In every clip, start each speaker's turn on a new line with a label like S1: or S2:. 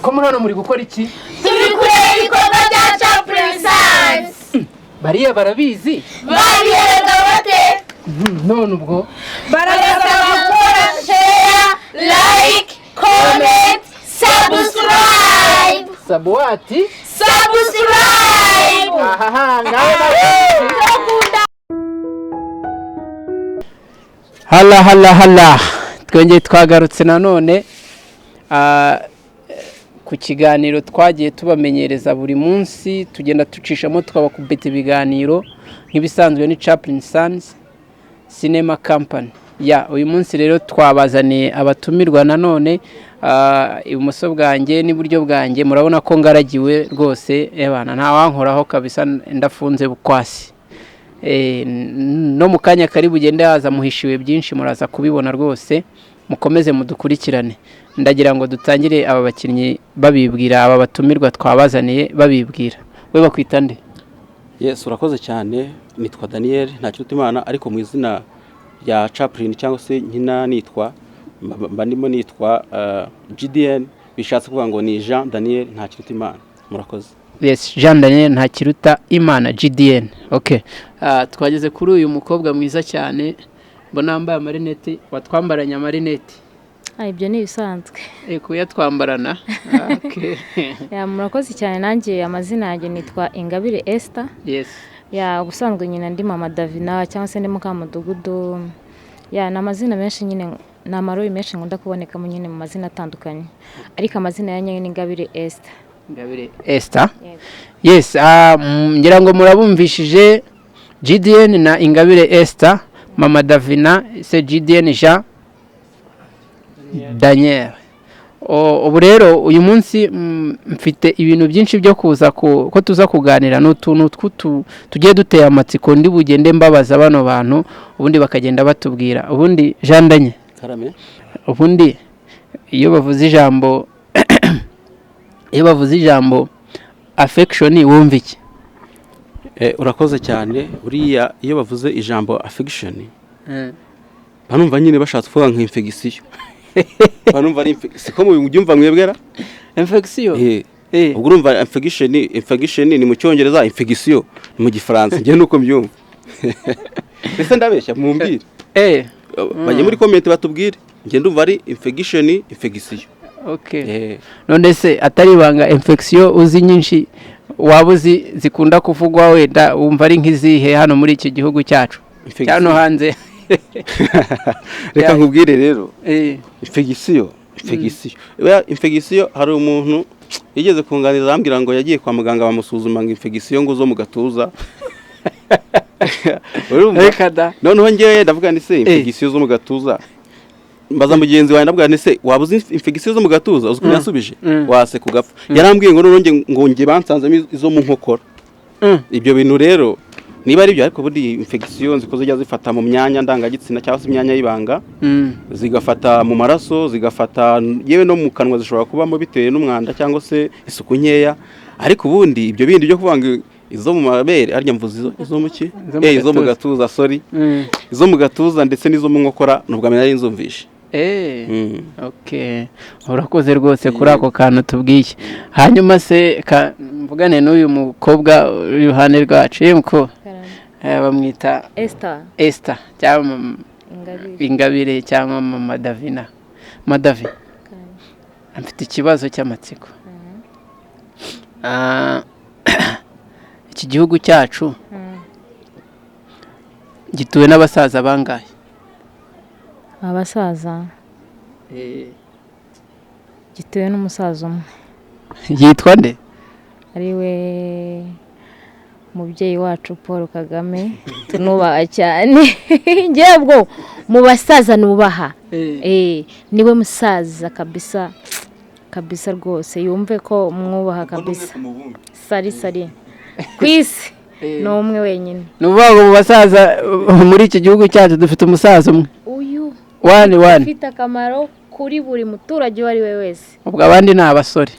S1: Ko muri hano muri gukora iki?
S2: Turi kureba ibikorwa bya Chaplain Science.
S1: Bariya barabizi?
S2: Bariyega bate?
S1: None ubwo
S2: Barasaba gukora share, like, comment, subscribe.
S1: Sabuati?
S2: Subscribe.
S1: Aha, ngaho Hala. Twongeye twagarutse nanone ku kiganiro twagiye tubamenyereza buri munsi tugenda tucishamo twabakubita ibiganiro nk'ibisanzwe ni Chaplain Science Cinema Company. Uyu munsi rero twabazaniye abatumirwa nanone ibumoso bwanjye n'iburyo bwanjye murabona ko ngaragiwe rwose ebana nta wankoraho kabisa ndafunze bukwasi. No mu kanya kari bugende haza muhishiwe byinshi muraza kubibona rwose mukomeze mudukurikirane. Ndagira ngo dutangire aba bakinnyi babibwira aba batumirwa twabazaniye babibwira. We bakwita nde?
S3: Yes, urakoze cyane. Nitwa Daniel Ntakirutimana ariko mu izina rya Chaplain cyangwa se nkina nitwa ndimo nitwa GDN bishatse kuvuga ngo ni Jean Daniel Ntakirutimana. Murakoze.
S1: Yes, Jean Daniel Ntakiruta Imana GDN. Okay. Twageze kuri uyu mukobwa mwiza cyane mbona yambaye amarinete watwambaranya amarinete.
S4: Ibyo ni bisanzwe.
S1: Kuyatwambarana. Okay.
S4: Murakoze cyane nanjye amazina yanjye nitwa Ingabire Esther.
S1: Yes.
S4: Ubusanzwe nyina ndi Mama Davina cyangwa se ndi Mukamudugudu. N'amazina menshi nyine n'amarori menshi ngunda kuboneka mu nyine mu mazina atandukanye. Ariko amazina yanjye ni Ingabire Esther.
S1: Ingabire Esther. Yes, ngira ngo murabumvishije GDN na Ingabire Esther, Mama Davina se GDN Jean Daniel. Ubu rero uyu munsi mfite ibintu byinshi byo kuza ko tuza kuganira n'utuntu tugiye duteye amatsiko ndi bugende mbabaza bano bantu ubundi bakagenda batubwira. Ubundi Jean Daniel
S3: Karame.
S1: Ubundi iyo bavuze ijambo affection wumva iki?
S3: Urakoze cyane. Uriya iyo bavuze ijambo affection banumva nyine bashatse kuvuga nk'infection. Banumva ari siko mu byumva mwebwera
S1: infection.
S3: Ubwo urumva infection ni mu cyongereza, infection mu gifaransa ngiye nuko mbyumva. Ese ndabeshya mumbwire. Bajye muri comment batubwire. Ngiye ndumva ari infection.
S1: Okay. None se atari banga infection uzi nyinshi wabuzi zikunda kuvugwa wenda wumva ari nk'izihe hano muri iki gihugu cyacu cyano hanze?
S3: Reka nkubwire rero. Infection hari umuntu yigeze kunganira ambwira ngo yagiye kwa muganga bamusuzuma ngo infection ngo zo mu gatuza. Noneho ngiye ndavuga ni se infection zo mu gatuza. Mbaza mugenzi wawe ndabwira ni se wabuze infection zo mu gatuza uzi kunyasubije wase kugapfa. Yarambwiye ngo none ngo nge bansanze izo mu nkokora. Ibyo bintu rero niba ari byo ariko budi infection zikoze jya zifata mu myanya ndangagitsina cyangwa se imyanya y'ibanga zigafata mu maraso zigafata yewe no mu kanwa zishobora kubamo bitewe n'umwanda cyangwa se isuku nkeya. Ariko ubundi ibyo bindi byo kuvanga izo mu mabere arya mvuze izo mu ki izo mu gatuza izo mu gatuza ndetse n'izo mu nkokora nubwo amenye ari inzumvishe.
S1: Okay. Urakoze rwose kuri ako kantu tubwiye. Hanyuma se mvugane n'uyu mukobwa Yohane rwacu mko bamwita Esther cyangwa Ingabire cyangwa Mama Davina. Madavi. Amfite ikibazo cy'amatsiko. Iki gihugu cyacu gituwe n'abasaza bangahe?
S4: Abasaza gituwe n'umusaza umwe.
S1: Yitwa nde?
S4: Ariwe mubyeyi wacu Paul Kagame tunubaha cyane. Ngebwo mu basaza nubaha. Niwe musaza kabisa rwose yumve ko mwubaha kabisa. Sari kwisi no umwe wenyine.
S1: Nubaho mu basaza muri iki gihugu cyacu dufite umusaza umwe.
S4: Uyu
S1: Wani
S4: ufite akamaro kuri buri muturage wari we wese.
S1: Ubwo abandi ni abasore.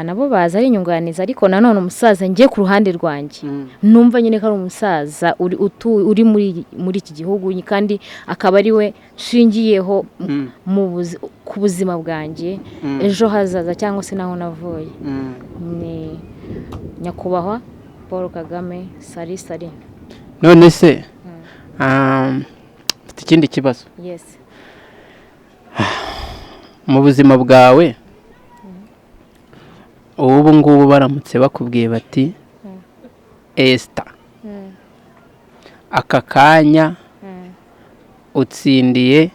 S4: nabo baza ari inyunganizi ariko nanone umusaza njye ku ruhande rwanjye numva nyine ko ari umusaza uri muri iki gihugu kandi akaba ari we nshingiyeho ku buzima bwanjye ejo hazaza cyangwa se naho navuye ni nyakubahwa Paul Kagame sari
S1: none se mfite ikindi kibazo mu buzima bwawe ubu ngubu baramutse bakubwiye bati Esther aka kanya utsindiye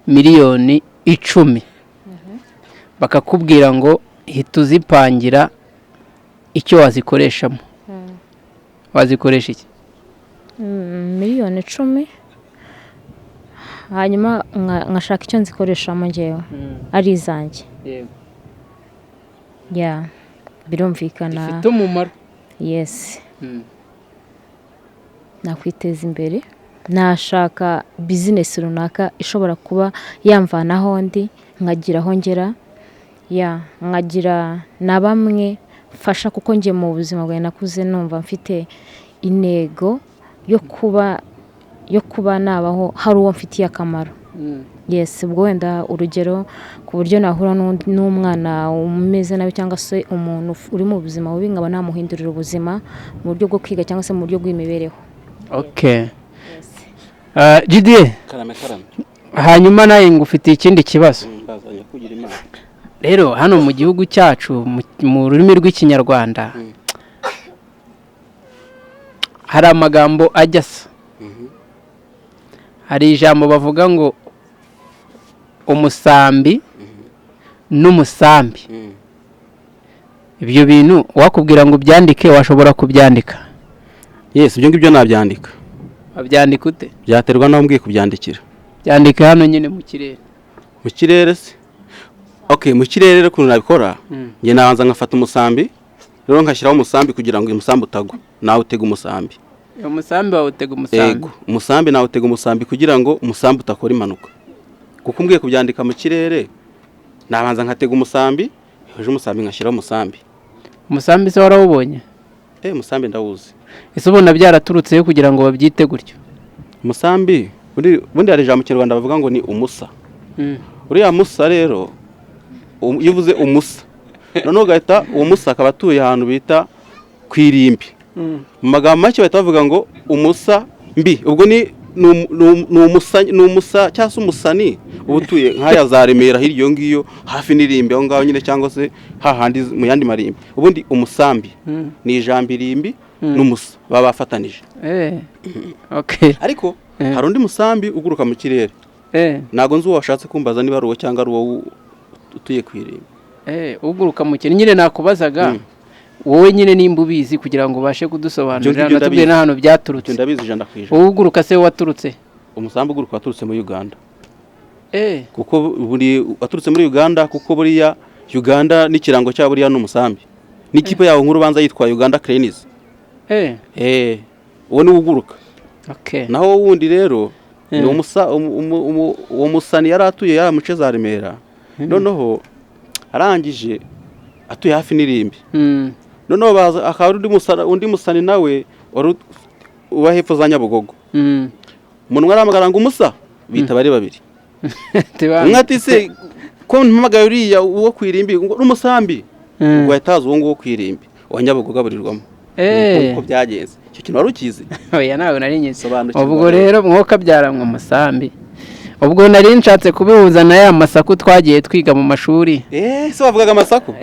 S1: miliyoni 10 bakakubwira ngo hita uzipangira icyo wazikoreshamo wazikoresha iki?
S4: miliyoni 10 hanyuma nkashaka icyo nzikoreshamo njyewe ari izanjye birumvikana
S1: bifite umumaro
S4: nakwiteza imbere nashaka bizinesi runaka ishobora kuba yamvanaho ndi nkagira aho ngera nkagira na bamwe mfasha kuko njye mu buzima bwawe nakuze numva mfite intego yo kuba nabaho hari uwo mfitiye akamaro ubwo wenda urugero ku buryo nahura n'umwana umeze nabi cyangwa se umuntu uri mu buzima bubi nkaba namuhindurira ubuzima mu buryo bwo kwiga cyangwa se mu buryo bw'imibereho.
S1: Didier hanyuma nawe ngufitiye ikindi kibazo rero hano mu gihugu cyacu mu rurimi rw'ikinyarwanda hari amagambo ajya asa hari ijambo bavuga ngo umusambi n'umusambi ibyo bintu wakubwira ngo byandike washobora kubyandika?
S3: Ibyo ngibyo nabyandika.
S1: Wabyandika ute?
S3: Byaterwa naho mbwiye kubyandikira.
S1: Byandike hano nyine mu kirere.
S3: Mu kirere se? Mu kirere rero kuntu nabikora nge nabanza nkafata umusambi rero nkashyiraho umusambi kugira ngo umusambi utagwa nawe utega umusambi.
S1: Umusambi wawe utega umusambi?
S3: Umusambi nawe utega umusambi kugira ngo umusambi utakora impanuka. Kuko mbwiye kubyandika mu kirere nabanza nkatega umusambi ejo umusambi nkashyiraho umusambi.
S1: Umusambi se warawubonye?
S3: Umusambi ndawuzi.
S1: Ese ubona byaraturutseyo kugira ngo babyite gutyo?
S3: Umusambi ubundi hari ijambo mu Kinyarwanda bavuga ngo ni umusa. Uriya musa rero iyo uvuze umusa noneho ugahita uwo musa akaba atuye ahantu bita ku irimbi. Mu magambo make bahita bavuga ngo umusa mbi. Ubwo ni umusa cyangwa se umusani uba utuye nk'aya za Remera hirya iyo ngiyo hafi n'irimbi aho ngaho nyine cyangwa se hahandi mu yandi marimbi. Ubundi umusambi ni ijambo irimbi n'umusa baba bafatanije. Ariko hari undi musambi uguruka mu kirere. Ntago nzi uwo washatse kumbaza niba ari uwo cyangwa ari uwo utuye ku irimbi.
S1: Uguruka mu kirere nyine nakubazaga wowe nyine nimba ubizi kugira ngo ubashe kudusobanurira natubwiye n'ahantu byaturutse.
S3: Ndabizi 100%.
S1: Uguruka se waturutse?
S3: Umusambi uguruka waturutse muri Uganda. Kuko buri waturutse muri Uganda kuko buriya Uganda n'ikirango cya buriya n'umusambi. N'ikipe yawo nkuru banza yitwa Uganda Cranes. Uwo ni uguruka. Naho wundi rero ni uwo musani yaratuye ya muce za Remera. Noneho arangije atuye hafi n'irimbi. Noneho baza akaba undi musani nawe uba hepfo za Nyabugogo. Umuntu aramagara ngo umusa bita bari babiri. Umwe ati se ko mpamagaye uriya uwo kwirimbi n'umusambi ngo yataza uwo ngo kwirimbi wa Nyabugogo aburirwamo. Uko byagenze icyo kintu wari ukizi?
S1: Oya nawe nari nyisobanukirwa. Ubwo rero mwoka byaramwe umusambi. Ubwo nari nshatse kubihuza na ya masaku twagiye twiga mu mashuri.
S3: Se bavugaga amasaku?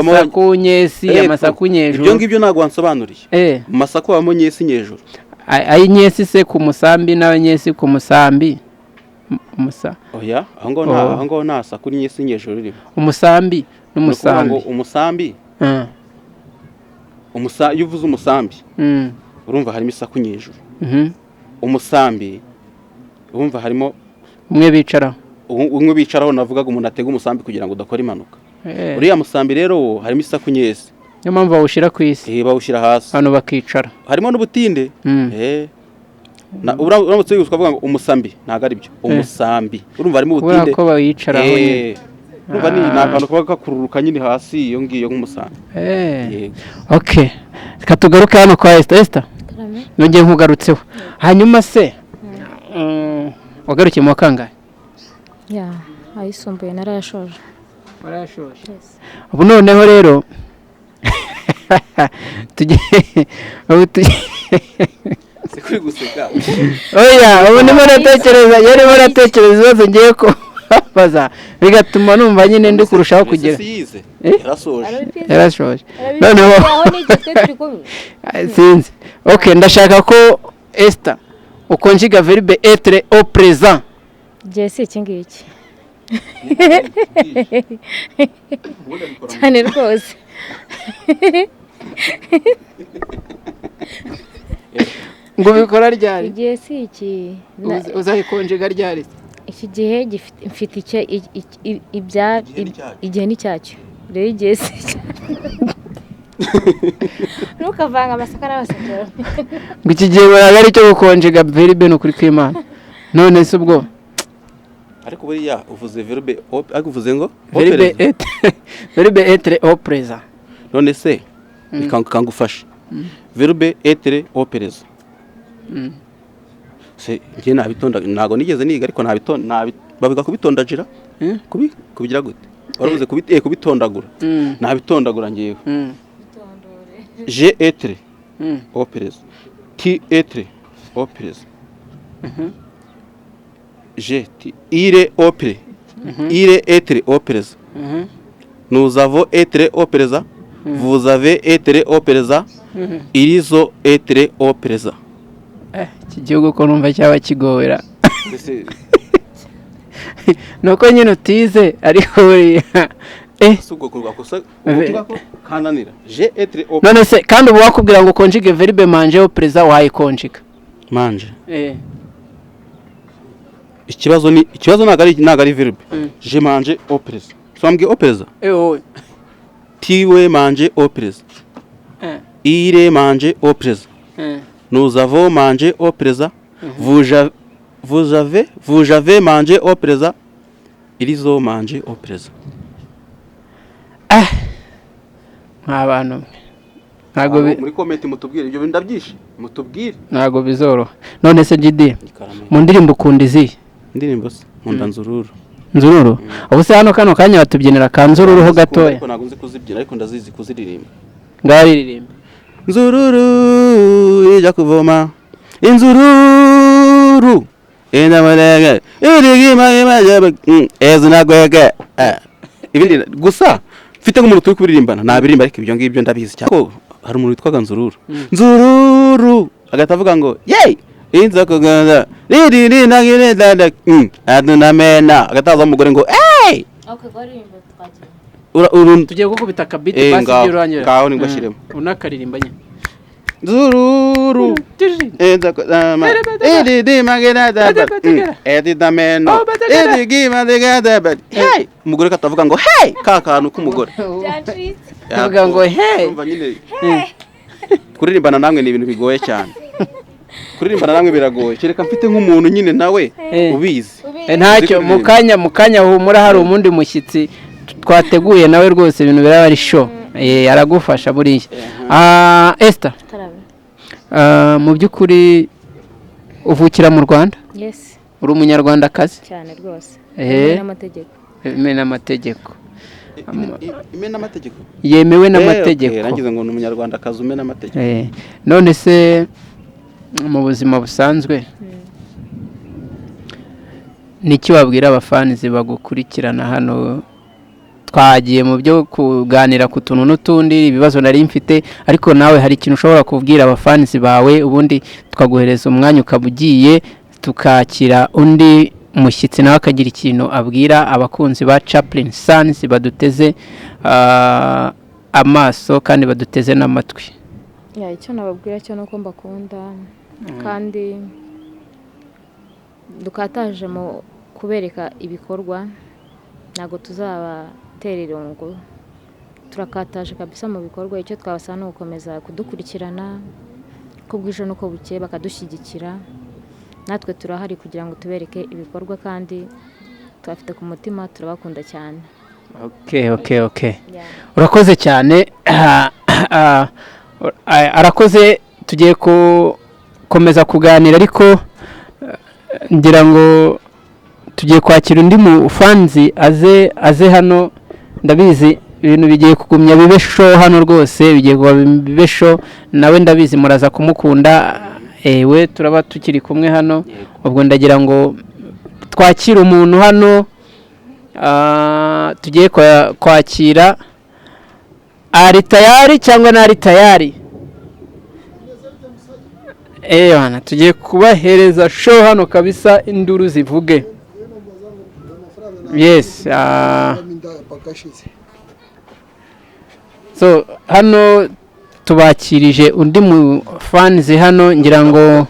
S1: Amasaku nyesi, amasaku nyejuru.
S3: Ibyo ngibyo ntago wansobanuriye. Amasaku abamo nyesi nyejuru.
S1: Ayi nyesi se ku musambi nawe nyesi ku musambi. Umusa.
S3: Oya, aho ngo nta saku nyesi nyejuru riri.
S1: Umusambi n'umusambi.
S3: Umusambi. Iyo uvuze umusambi urumva harimo isaku nyejuru. Umusambi urumva harimo umwe bicaraho navugaga umuntu atega umusambi kugira ngo udakora impanuka. Uriya musambi rero harimo isaku nyesi.
S1: Niyo mpamvu bawushyira ku isi.
S3: Bawushyira hasi
S1: hano bakicara.
S3: Harimo n'ubutinde. Uramutse ukavuga ngo umusambi ntago ari byo. Umusambi urumva harimo ubutinde.
S1: Ko bawicaraho.
S3: umva ni akantu kaba gakururuka nyine hasi iyo ngiyo nk'umusambi.
S1: Okay, reka tugaruke hano kwa Esther nongeye nkugarutseho. Hanyuma se wagarukiye mu kangahe?
S4: Ayisumbuye narayashoje.
S1: Warayashoje? Ubu noneho rero
S3: Sikuri guseka.
S1: Oya, ubu ndimo natekereza, yarimo natekereza ibibazo ngiye kubaza bigatuma numva nyine ndi kurushaho kugira. Yarashoje. Noneho sinzi. Okay, ndashaka ko Esther ukonjiga verbe être au présent.
S4: Jesse iki ngiki. Cyane rwose.
S1: Ngo bikora ryari?
S4: Igihe si iki.
S1: Uzayikonjiga ryari?
S4: Iki gihe mfite icyo igihe ni cyacyo. Rero igihe si ntukavanga amasaka n'abasakara.
S1: Ngo iki gihe ari cyo gukonjiga verbe no kuri kw'Imana. None se ubwo
S3: ariko buriya uvuze verbe uvuze ngo
S1: verbe être au présent.
S3: None se ikangufasha verbe être au présent. Se ngiye nabitonda nago nigeze niga ariko babiga kubitondajira kubigira gute waravuze kubitondagura nabitondagura ngiye je être au présent qui être au présent il est au présent il est être au présent nous avons être au présent vous avez être au présent ils ont être au présent.
S1: Iki gihugu ko numva cyaba kigowera nuko nyine utize ariko buriya
S3: subwo kurwa kosa kananira je être au.
S1: None se kandi ubu wakubwira ngo konjige verbe manger au présent wayikonjika
S3: manger ikibazo naga ari verbe je mange au présent swambwe au présent tiwe manger au présent il est manger au présent nous avons mangé au présent vous avez mangé au présent ils ont mangé au présent.
S1: Abantu ntago
S3: muri comment mutubwire ibyo ndabyishe mutubwire
S1: ntago bizoroha. None se Jidi mu ndirimbo ukunda izi
S3: indirimbo se nkunda nzururu
S1: ubu se hano kano kanya batubyinira kanzururu ho gatoya
S3: ariko ntago nzi kuzibyina ariko ndazizi kuziririmba
S1: ngaririmba
S3: nzururu ija kuvoma inzururu enda malaga irigima ezinagwege ibindi gusa mfite nk'umuntu turi kuririmbana nabirimba ariko ibyo ngibyo ndabizi cyane ko hari umuntu witwaga nzururu agatavuga ngo yey inza kuganda riri nagire dada adunamena agataza umugore ngo hey
S1: tugiye gukubita kabiti basi by'uranyura
S3: ngaho ningo shiremo
S1: unakaririmba nyine
S3: nzururu enza kudama edi magena dada edi dameno edi gima dada hey umugore katavuga ngo hey kakantu k'umugore
S1: avuga ngo hey
S3: umva nyine kuririmbana namwe ni ibintu bigoye cyane kuririmbana namwe biragoye kereka mfite nk'umuntu nyine nawe ubizi
S1: ntacyo mukanya humura hari umundi mushyitsi twateguye nawe rwose ibintu biraba ari show aragufasha buriya. Esther mu by'ukuri uvukira mu Rwanda?
S4: Yes.
S1: Uri umunyarwandakazi?
S4: Cyane rwose.
S1: n'amategeko
S3: n'amategeko
S1: yemewe n'amategeko
S3: nagize ngo ni umunyarwandakazi umena amategeko.
S1: None se mu buzima busanzwe niki wabwira abafanizi bagukurikirana hano? Twagiye mu byo kuganira ku tuntu n'utundi ibibazo nari mfite ariko nawe hari ikintu ushobora kubwira abafanizi bawe ubundi tukaguhereza umwanya ukabugiye tukakira undi mushyitsi nawe akagira ikintu abwira abakunzi ba Chaplain Sons baduteze amaso kandi baduteze n'amatwi.
S4: Icyo nababwira cyo nuko mbakunda kandi dukataje mu kubereka ibikorwa ntago tuzabaterera ngo turakataje kabisa mu bikorwa. Icyo twabasaba no gukomeza kudukurikirana ko bwije nuko bukeye bakadushyigikira natwe turahari kugira ngo tubereke ibikorwa kandi twafite ku mutima turabakunda cyane.
S1: Okay. Urakoze cyane. Arakoze, tugiye komeza kuganira ariko ngira ngo tugiye kwakira undi mu fanzi aze hano. Ndabizi ibintu bigiye kugumya bibe show hano rwose, bigiye kuba bibe show, nawe ndabizi muraza kumukunda. We turaba tukiri kumwe hano, ubwo ndagira ngo twakira umuntu hano. Tugiye kwakira. Ari tayari cyangwa ntari tayari? Bana, tugiye kubahereza show hano kabisa, induru zivuge. Yes. So hano tubakirije undi mu fans hano, ngira ngo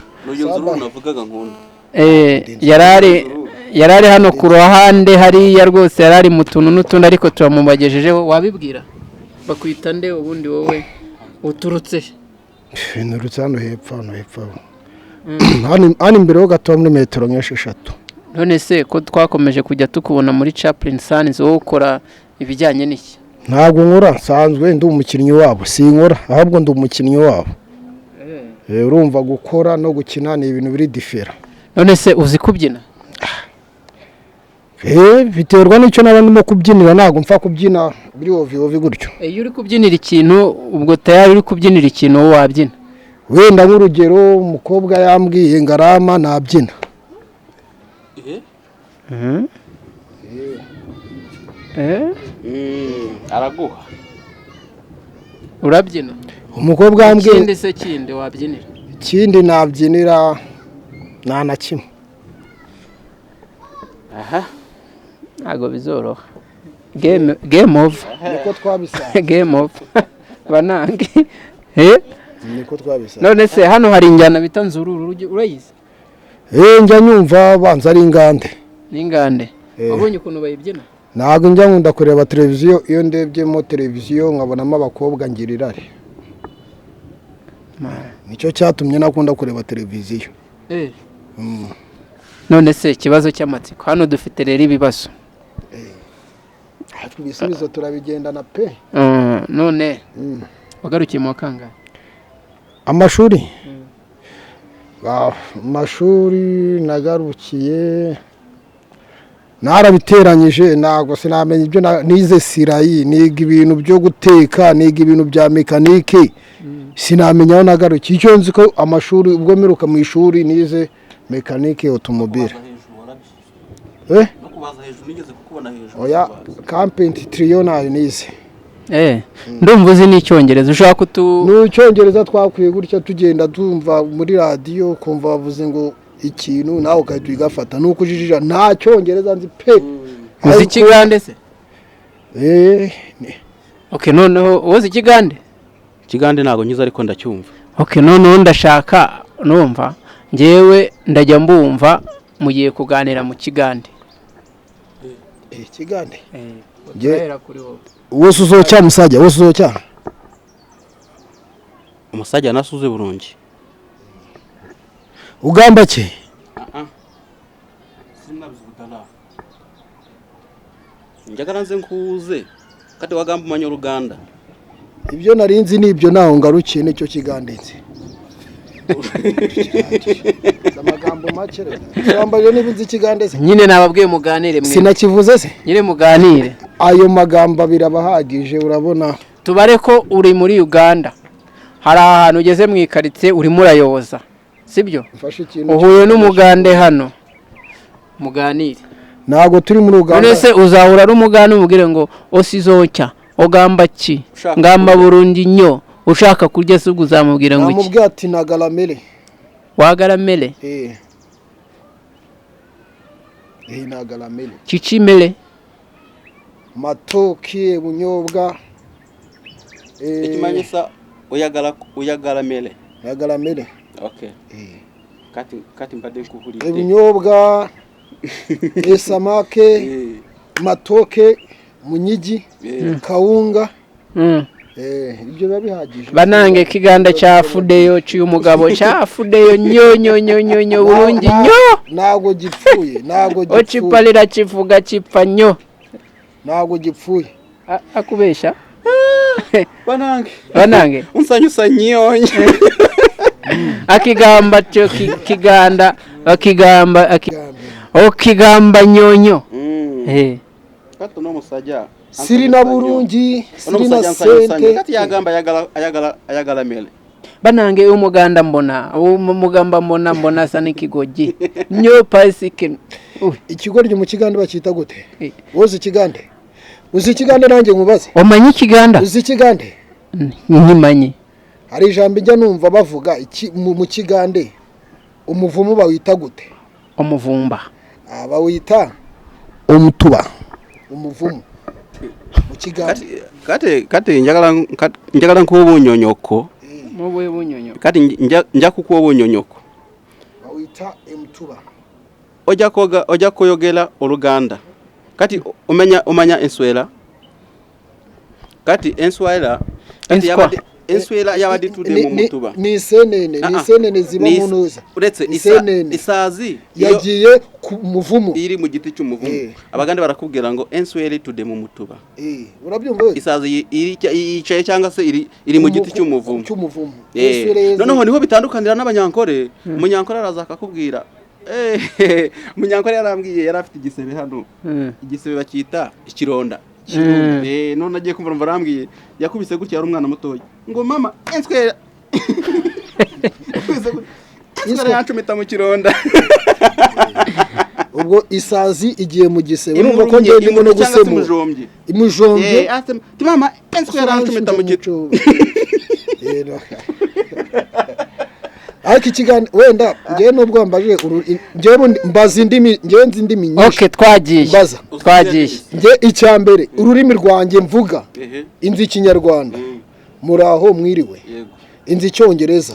S1: yarari hano ku ruhande hariya rwose, yarari mu tuntu n'utundi ariko turamubagejejeho. Wabibwira bakwita nde ubundi wowe uturutse?
S5: Nturutse hano hepfo hano imbere ho gato muri metero nk'esheshatu.
S1: None se ko twakomeje kujya tukubona muri Chaplin Sons, wowe ukora ibijyanye n'iki?
S5: Ntabwo nkora, nsanzwe ndi umukinnyi wabo, sinkora ahubwo ndi umukinnyi wabo. Urumva gukora no gukina ni ibintu biri different.
S1: None se uzi kubyina?
S5: Biterwa n'icyo nabandimo kubyinira, ntabwo mfa kubyina biri ovi gutyo.
S1: Iyo uri kubyinira ikintu, ubwo tayari uri kubyinira ikintu wowe wabyina?
S5: Wenda nk'urugero umukobwa yambwiye ngarama nabyina.
S3: Araguha.
S1: Urabyina?
S5: Umukobwa yambwiye.
S1: Ikindi se kindi wabyinira?
S5: Ikindi nabyinira nta na kimwe.
S1: Ntago bizoroha. Game over.
S5: Niko twabisanga.
S1: Game over. Banange.
S5: Niko twabisanga.
S1: None se hano hari injyana bita nzururu, urayizi?
S5: Njya nyumva banza ari ingande.
S1: N'ingande. Wabonye ukuntu bayibyina?
S5: Ntago njya nkunda kureba televiziyo, iyo ndebyemo televiziyo nkabonamo abakobwa ngira irari. Nicyo cyatumye nakunda kureba televiziyo.
S1: None se ikibazo cy'amatsiko, hano dufite rero ibibazo.
S5: Ibisubizo turabigendana pe.
S1: None wagarukiye mu kangahe?
S5: Amashuri nagarukiye narabiteranyije, ntago sinamenye ibyo nize sirayi, niga ibintu byo guteka, niga ibintu bya mekanike, sinamenya aho nagarukiye. Icyo nzi ko amashuri ubwo mperuka mu ishuri nize mekanike automobile. Oya, carpent trillionaire nize.
S1: Ndumva uzi n'icyongereza, ushaka kutu
S5: n'icyongereza twakwiye gutya tugenda tumva muri radio, kumva bavuze ngo ikintu nawe ukahita ugafata, nuko ujijira nta cyongereza nzi pe.
S1: Uzi ikigande se? Okay, noneho uzi ikigande?
S3: Ikigande ntago nyiza ariko ndacyumva.
S1: Okay, noneho ndashaka numva ngewe ndajya mbumva mugiye kuganira mu kigande.
S5: Ikigande?
S1: Gera kuri wowe.
S5: Wose uzocya musajya, wose uzocya.
S3: Umusajya nasuze burungi.
S5: Ugamba ki?
S3: Sinabizubutala. Njagaranze nkuze. Kati wagamba umanyo Ruganda.
S5: Ibyo narinzi nibyo naho ngarukiye nicyo kigandenze. Amagambo make rero. Wambaye n'ibinzi kigandeze.
S1: Nyine nababwiye muganire mwe.
S5: Sinakivuze se?
S1: Nyine muganire.
S5: Ayo magambo birabahagije, urabona.
S1: Tubare ko uri muri Uganda. Hari ahantu ugeze mu ikaritsiye urimo urayoboza. Sibyo? Uhuye n'umugande hano. Muganire.
S5: Ntago turi muri Uganda.
S1: None se uzahura n'umugande umubwire ngo osizocya, ogamba ki? Ngamba Burundi nyo. Ushaka kurya se uzamubwira ngo iki?
S5: Namubwira ati nagaramele.
S1: Wagaramele?
S5: Nagaramele.
S1: Chichimele.
S5: Matoki, ubunyobwa.
S3: Ikimanyisa uyagaramele.
S5: Yagaramele.
S3: Okay. Kati mbade kuhuri.
S5: Ubunyobwa. Samake. Matoke, munyigi, kawunga. Ibyo babihagije.
S1: Banange kiganda cya fudeyo cy'umugabo cya fudeyo nyo burungi nyo.
S5: Nago gipfuye, nago gipfuye.
S1: Ocipalira kivuga cipfa nyo.
S5: ntabwo gipfuye
S1: akubesha
S3: banange unsanyusa nyonye
S1: akigamba cyo kiganda okigamba nyonyo
S3: kato no musajja
S5: siri na burungi siri na sente
S3: kati yagamba ayagala mele
S1: banange umuganda mbona sana ikigoji nyo pasike
S5: ikigoryi mu kigande bakita gute woze ikigande uzi ikigande nanjye nkubaze
S1: omanyi ikiganda
S5: uzi ikigande
S1: nyimanyi
S5: hari ijambo ijya numva bavuga mu kigande umuvumu bawita gute
S1: umuvumba
S5: bawita umutuba umuvumu mu kigande
S3: kati njagala nk'obunyonyoko
S1: mubwe bunyonyo
S3: kati nja kukuwa obunyonyoko
S5: bawita umutuba
S3: ojja koyogera oluganda kati omanya enswera kati enswera enswera yabadde tudde mu mutuba
S5: ni senene ziba munuza
S3: uretse isazi
S5: yagiye ku muvumu
S3: iri mu giti cy'umuvumu abagande barakubwira ngo enswera tudde mu mutuba
S5: urabyumva
S3: isazi iri cyangwa se iri mu giti cy'umuvumu noneho niho bitandukanira n'abanyankore umunyankore araza akakubwira umunyankore yarambwiye yari afite igisebe hano igisebe bakita ikironda none agiye kumva barambwiye yakubise gutya yari umwana mutoya ngo mama enswera enswera yacumita mu kironda
S5: ubwo isazi igiye mu gisebe urumva ko ngiye ndimo no gusema imujombye
S3: mama enswera yacumita mu gico
S5: ariko ikigande wenda ngiye nubwo mbaje ngiye mbaza indimi ngiye nzi indimi nyinshi
S1: okay twagiye
S5: ngiye icyambere ururimi rwanjye mvuga inzi ikinyarwanda muraho mwiriwe inzi icyongereza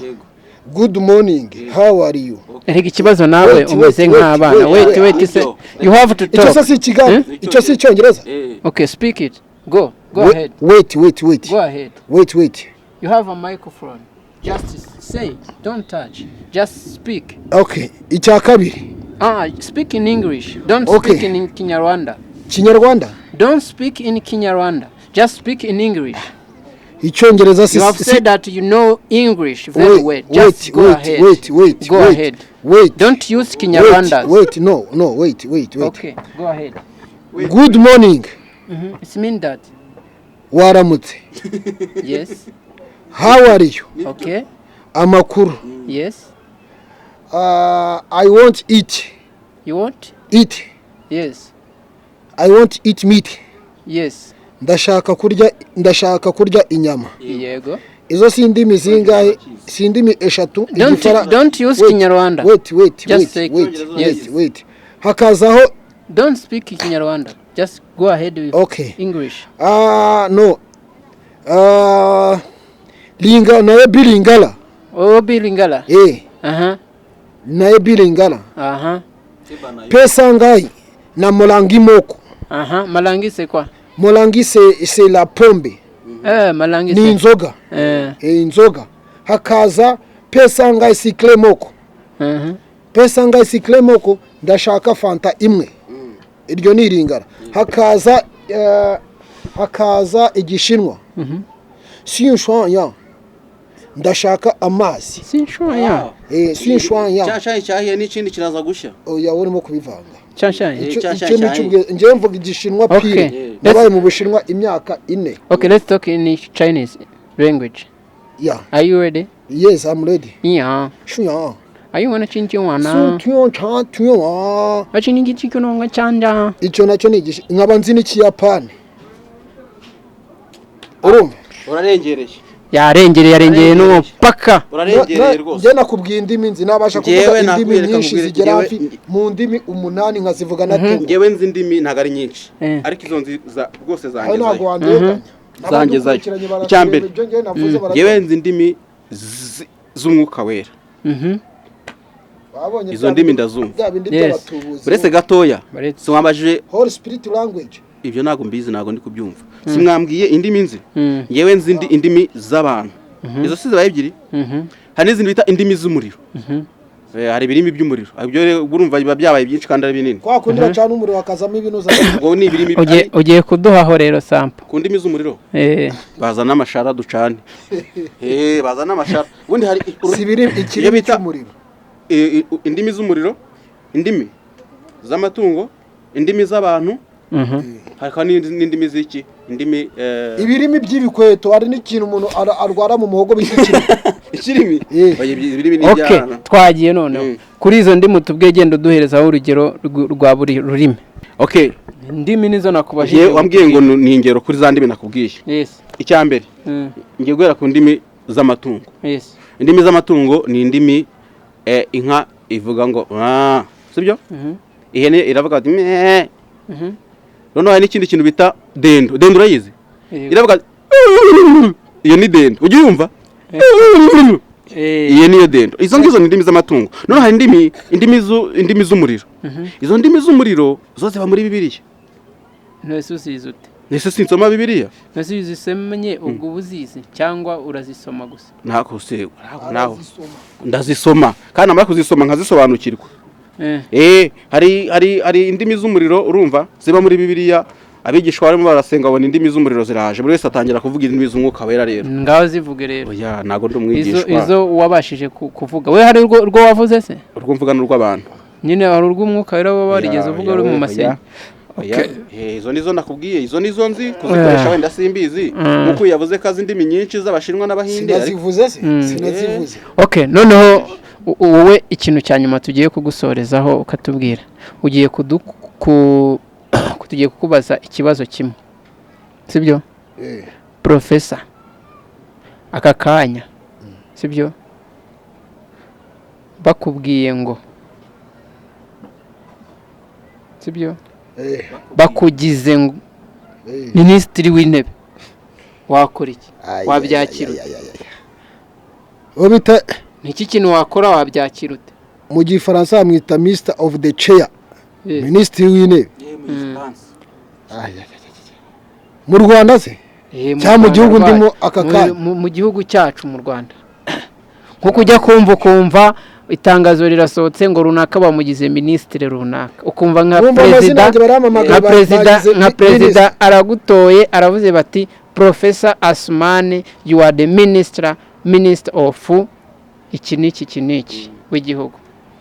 S5: good morning how are you
S1: erega ikibazo nawe umeze nk'abana wait say you have to talk
S5: icyo si ikigande icyo si icyongereza
S1: okay speak it go ahead
S5: wait
S1: go ahead
S5: wait
S1: you have a microphone just say don't touch just speak
S5: okay icya kabiri
S1: speak in English don't speak in Kinyarwanda don't speak in Kinyarwanda just speak in English
S5: icyongereza
S1: you have said that you know English very well just go ahead
S5: wait
S1: don't use Kinyarwanda
S5: wait wait
S1: okay go ahead
S5: good morning
S1: it mean that
S5: waramutse
S1: yes
S5: how are you
S1: okay
S5: amakuru
S1: yes
S5: I want eat
S1: you want
S5: eat
S1: yes
S5: I want eat meat
S1: yes
S5: ndashaka kurya inyama
S1: yego
S5: izo si indimi zingahe si indimi eshatu
S1: don't use Kinyarwanda
S5: wait hakazaho
S1: don't speak Kinyarwanda just go ahead with English
S5: no naye bilingala
S1: bilingala
S5: naye bilingala pesa ngai na molangi moko
S1: malangi c'est quoi
S5: molangi c'est la pombe
S1: malangi
S5: ni inzoga inzoga hakaza pesa ngai sikle moko pesa ngai sikle moko ndashaka fanta imwe iryo ni iringara hakaza igishinwa sinshwanya ndashaka amazi
S1: sinshwanya
S3: cyahiye n'ikindi kiraza gushya
S5: oya urimo kubivanga
S3: ngiye
S5: mvuga igishinwa pire nabaye mu bushinwa imyaka 4
S1: okay let's talk in Chinese language are you ready
S5: yes I'm ready
S1: shuya are you wanna chinchi wana achini gichikunonga chanja
S5: icyo nacyo ni nkaba nzi n'ikiyapani urumva
S3: urarengereye
S1: yarengereye no paka
S3: urarengereye rwose
S5: njye nakubwiye indimi nzi nabasha kuvuga indimi nyinshi zigera hafi mu ndimi 8 nkazivuga na tempo
S3: ngewe nzi indimi ntago ari nyinshi ariko izo nzi rwose
S5: zangezayo
S3: icyambere ngewe nzi indimi z'umwuka wera izo ndimi ndazumva uretse gatoya siwambajije
S5: Holy Spirit language
S3: ibyo ntago mbizi ntago ndi kubyumva simwambwiye indimi nzi ngewe nzi indimi z'abantu izo si zabaye ebyiri hari n'izindi bita indimi z'umuriro hari ibirimi by'umuriro ibyo urumva biba byabaye byinshi kandi ari binini
S5: kwa kundi bacana umuriro hakazamo ibinuza
S3: ngo ni ibirimi
S1: ugiye kuduhaho rero sample
S3: ku ndimi z'umuriro bazana amashara ducane bazana amashara ubundi hari
S5: ikirimi cy'umuriro
S3: indimi z'umuriro indimi z'amatungo indimi z'abantu hari n'indimi z'iki indimi
S5: ibirimi by'ibikweto hari n'ikintu umuntu arwara mu muhogo bita
S3: ikirimi
S1: okay twagiye none kuri izo ndimi tubwe genda duherezaho urugero rwa buri rurimi
S3: okay
S1: indimi nizo nakubajije
S3: wambwiye ngo ni ingero kuri za ndimi nakubwiye
S1: yes
S3: icyambere ngiye guhera ku ndimi z'amatungo
S1: yes
S3: indimi z'amatungo ni indimi inka ivuga ngo sibyo ihene iravuga ati none hari n'ikindi kintu bita dendo urayizi iravuga iyo ni dendo ujye yumva iyo niyo dendo izo ngizo ni indimi z'amatungo none hari indimi z'umuriro izo ndimi z'umuriro zose ziba muri Bibiliya
S1: ntese uzizi ute
S3: ese sinsoma Bibiliya
S1: ntese uzisemenye ubwo ubuzizi cyangwa urazisoma gusa
S3: ntako se naho ndazisoma kandi amara kuzisoma nkazisobanukirwa hari indimi z'umuriro urumva ziba muri Bibiliya abigishwa barimo barasenga babona indimi z'umuriro ziraje buri wese atangira kuvuga indimi z'umwuka wera rero
S1: ngaho zivuge rero
S3: oya nago ndumwigishwa
S1: izo wabashije kuvuga we hari urwo wavuze se
S3: urwo n'urw'abantu
S1: nyine hari urw'umwuka wera baba barigeze uvuga uri mu masenga
S3: izo nizo nakubwiye izo nizo nzi kuzikoresha wenda simbizi nkuko yavuze kazi indimi nyinshi z'abashinwa n'abahinde
S5: sinazivuze sinazivuze
S1: okay noneho wowe ikintu cya nyuma tugiye kugusorezaho ukatubwira ugiye tugiye kukubaza ikibazo kimwe sibyo professor aka kanya sibyo bakubwiye ngo sibyo bakugize ngo minisitiri w'intebe wakora iki wabyakira
S5: ubita
S1: niki kintu wakora wabyakira ute
S5: mu gifaransa bamwita Mr of the chair minisitiri w'intebe mu Rwanda se cyangwa mu gihugu ndimo aka kanya
S1: mu gihugu cyacu mu Rwanda nkuko ujya kumva itangazo rirasohotse ngo runaka bamugize minisitiri runaka ukumva nka president aragutoye aravuze bati Professor Asmani you are the minister of iki niki w'igihugu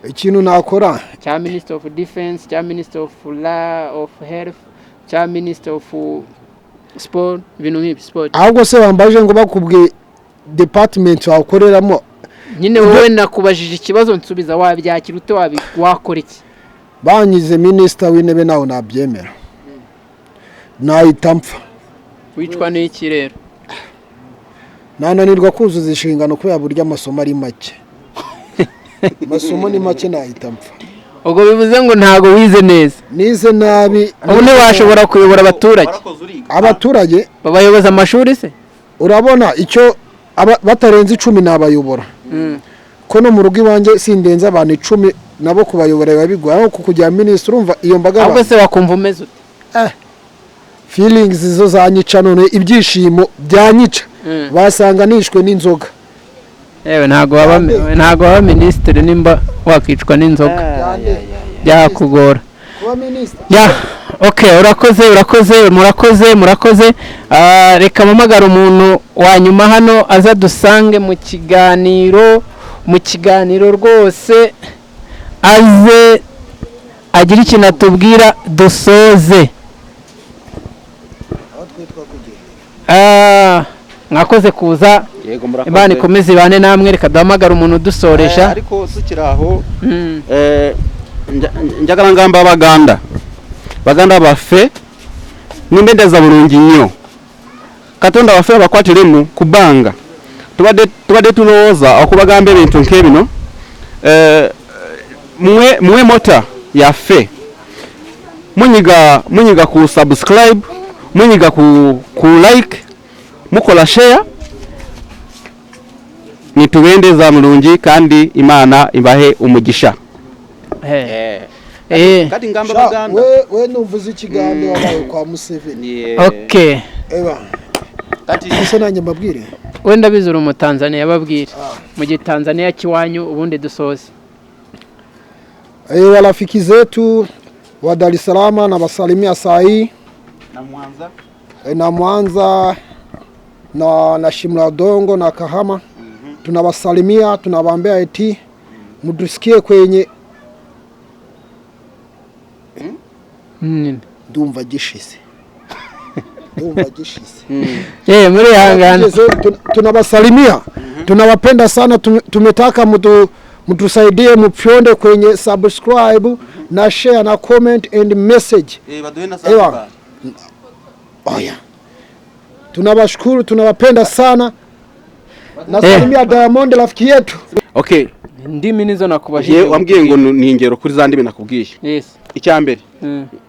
S5: ikintu nakora
S1: cya minister of defense cya minister of health cya minister of sport ibintu nk'ibi sport
S5: ahubwo se bambaje ngo bakubwiye department wakoreramo
S1: nyine wowe nakubajije ikibazo nsubiza wabyakira ute wakora iki
S5: banyize minister w'intebe nawe nabyemera nahita mpfa
S1: wicwa n'iki rero
S5: nananirwa kuzuza inshingano kubera burya amasomo ari make amasomo ni make nahita mpfa
S1: ubwo bivuze ngo ntago wize neza
S5: nize nabi
S1: ubu ntiwashobora kuyobora abaturage babayoboza amashuri se
S5: urabona icyo batarenze 10 nabayobora ko no mu rugo iwanjye sindenza abantu 10 nabo kubayobora biba bigoye aho kujya minisitiri urumva iyo mbaga
S1: ahubwo se wakumva umeze ute
S5: feelings zo zanyica none ibyishimo byanyica basanga nishwe n'inzoga
S1: yewe ntago waba minisitiri nimba wakicwa n'inzoga byakugora
S5: kuba minisitiri
S1: okay murakoze reka mpamagara umuntu wa nyuma hano aza dusange mu kiganiro rwose aze agira ikintu atubwira dusoze mwakoze kuza Imana ikomeze ibane namwe reka duhamagara umuntu dusoresha
S3: ariko sukiraho njagala ngamba baganda bafe nimbendeza bulungi nnyo Katonda waffe bakwatiremu kubanga tubadde tulowooza okubagamba ebintu nk'ebino mwe mota yaffe munyiga ku subscribe munyiga ku like mukola share nitubendeza mulungi kandi Imana ibahe umugisha kati ngamba baganda
S5: we numvuze ikiganiro wabaye kwa Museveni
S1: okay
S5: kati ise nanjye mbabwire
S1: wenda bizura mu Tanzania yababwire mu gihe Tanzania kiwanyu ubundi dusoze
S5: Rafiki zetu wa Dar es Salaam na wasalimia saa hii na Mwanza na Shimradongo na Kahama. Tunawasalimia, tunawaambia eti mdusikie kwenye ndumva gishize.
S1: Muri hangana
S5: tunawasalimia, tunawapenda sana, tumetaka mtusaidie mupyonde kwenye subscribe na share na comment and message. Ewa. Oya. Tunawashukuru, tunawapenda sana. Nasalimia Diamond rafiki yetu.
S3: Okay.
S1: Ndimi nizo nakubashije.
S3: Wambwiye ngo ni ingero kuri za ndimi nakubwiye.
S1: Yes.
S3: Icyambere.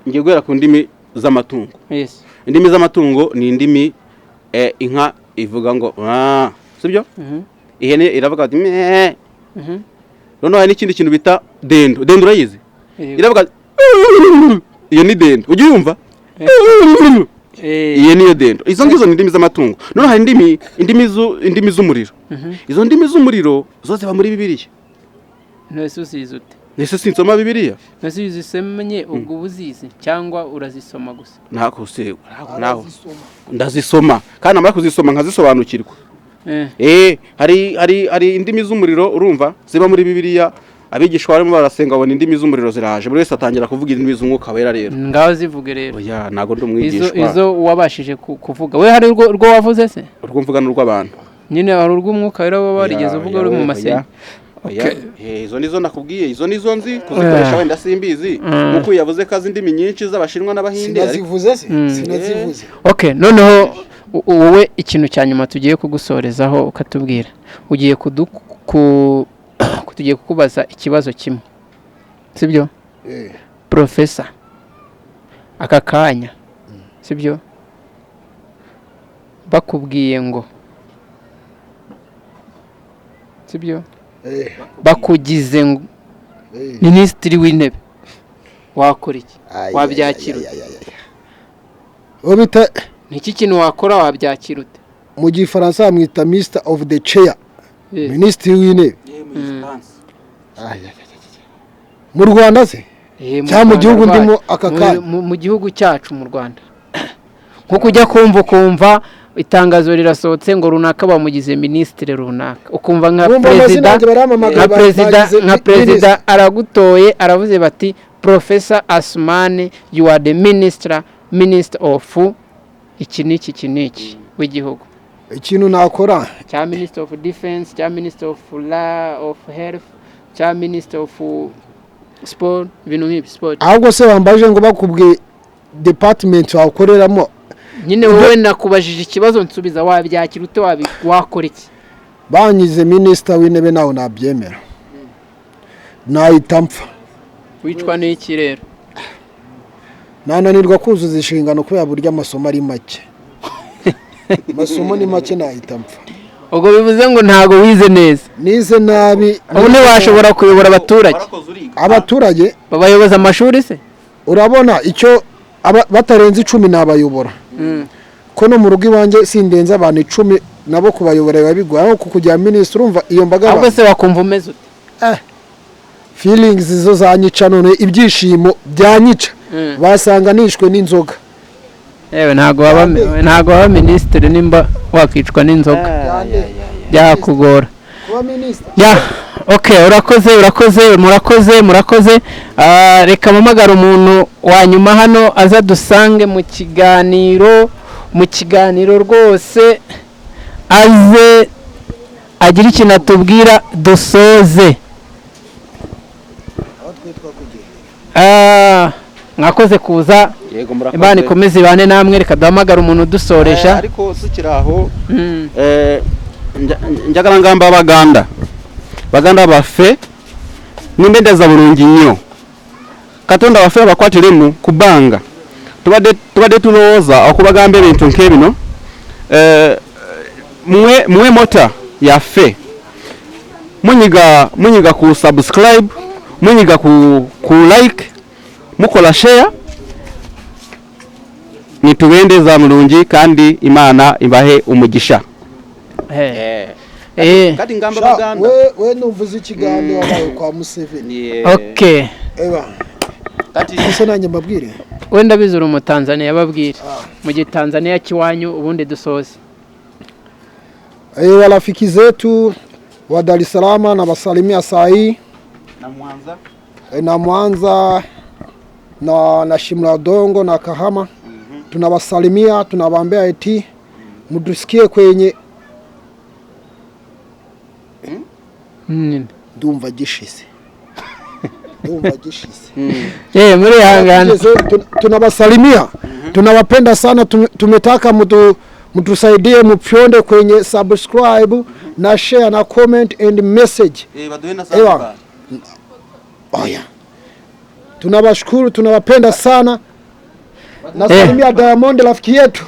S3: Ngiye guhera ku ndimi z'amatungo.
S1: Yes.
S3: Indimi z'amatungo ni indimi inka ivuga ngo sibyo? Ihene iravuga ati noneho hari n'ikindi kintu bita dendo. Dendo urayizi? Iravuga iyo ni dendo. Ujye yumva? Iyo niyo dendo. Izo ngizo ni indimi z'amatungo. Noneho hari indimi z'umuriro. Izo ndimi z'umuriro zose ba muri Bibiliya.
S1: Nese uzizi ute?
S3: Nese sinsoma Bibiliya.
S1: Nese uzisemenye ubwo buzizi cyangwa urazisoma gusa?
S3: Ntako se naho ndazisoma kandi namara kuzisoma nkazisobanukirwa. Hari indimi z'umuriro urumva ziba muri Bibiliya. Abigishwa barimo barasenga babona indimi z'umuriro ziraje, buri wese atangira kuvuga indimi z'umwuka wera rero.
S1: Ngaho zivuge rero.
S3: Oya nago ndumwigishwa.
S1: Izo wabashije kuvuga. We hari urwo wavuze se?
S3: Urwo mvuga n'urw'abantu.
S1: Nyine hari urw'umwuka wera baba barigeze uvuga uri mu masenga.
S3: Izo nizo nakubwiye, izo nizo nzi kuzikoresha wenda simbizi. Muko yavuze kazi indimi nyinshi z'abashinwa n'abahinde.
S5: Sinazivuze se? Sinazivuze.
S1: Okay, noneho wowe ikintu cyanyuma tugiye kugusorezaho ukatubwira. Ugiye tugiye kukubaza ikibazo kimwe. Sibyo? Professor aka kanya. Sibyo? Bakubwiye ngo sibyo? Bakugize ngo Minisitiri w'Intebe. Wakora iki? Wabyakira
S5: ute?
S1: Niki kintu wakora wabyakira ute?
S5: Mu Gifaransa mwita Minister of the Chair. Minisitiri w'Intebe. Mu Rwanda se? Cyangwa mu gihugu ndimo aka kanya?
S1: Mu gihugu cyacu mu Rwanda. Nko kujya kumva itangazo rirasohotse ngo runaka bamugize ministre runaka. Ukumva nka president aragutoye aravuze bati Professor Asmani you are the minister of iki w'igihugu.
S5: Ikintu nakora
S1: cya Minister of Defense, cya Minister of Health, cya Minister of Sport, ibintu nk'ibi sport.
S5: Ahubwo se bambaje ngo bakubwiye department wakoreramo.
S1: Nyine wowe nakubajije ikibazo nsubiza wabyakira ute wakora iki?
S5: Banyize Minister w'Intebe nawe nabyemera. Nahita mpfa.
S1: Wicwa n'iki rero?
S5: Nananirwa kuzuza inshingano kubera burya amasomo ari make. Masomo ni make nahita mpfa.
S1: Ubwo bivuze ngo ntago wize neza.
S5: Nize nabi.
S1: Ubu washobora kuyobora
S5: abaturage
S1: babayoboza amashuri se?
S5: Urabona icyo batarenze 10 nabayobora. Ko no mu rugo iwanjye sindenza abantu 10 nabo kubayobora babigwa aho kukujya minister urumva iyo mbaga.
S1: Ahubwo se wakumva umeze ute?
S5: Feelings zo zanyica none ibyishimo byanyica. Basanga nishwe n'inzoga.
S1: Yewe ntago waba minister nimba wakicwa n'inzoga. Byakugora. Okay, murakoze. Reka mpamagara umuntu wa nyuma hano aza dusange mu kiganiro rwose aze agira ikintu atubwira dusoze. Mwakoze kuza. Imana ikomeze ibane namwe, reka duhamagara umuntu dusoresha.
S3: Ariko sukiraho njagala ngamba baganda bafe nimbendeza bulungi nnyo Katonda waffe abakwatiremu kubanga tubadde tulowooza okubagamba ebintu nk'ebino muwe mota yaffe munyiga ku subscribe, munyiga ku like, mukola share, nitubendeza mulungi kandi Imana ibahe umugisha.
S5: Kati ngamba baganda we nuvuze ikiganiro wabaye kwa Museveni.
S1: Okay.
S5: Eba. Ese nanjye mbabwire.
S1: Wenda bizura mu Tanzania babwire. Mu gihe Tanzania kiwanyu ubundi dusoze.
S5: Rafiki zetu wa Dar es Salaam na basalimia saa hii. Na Mwanza na Shimradongo na Kahama. Tunawasalimia, tunawaambia eti mudusikie kwenye ndumva gishize.
S1: Muri hangana
S5: tunawasalimia, tunawapenda sana, tumetaka mtusaidie mupyonde kwenye subscribe na share na comment and message. Ewa. Oya. Tunawashukuru, tunawapenda sana. Nasalimia Diamond rafiki yetu.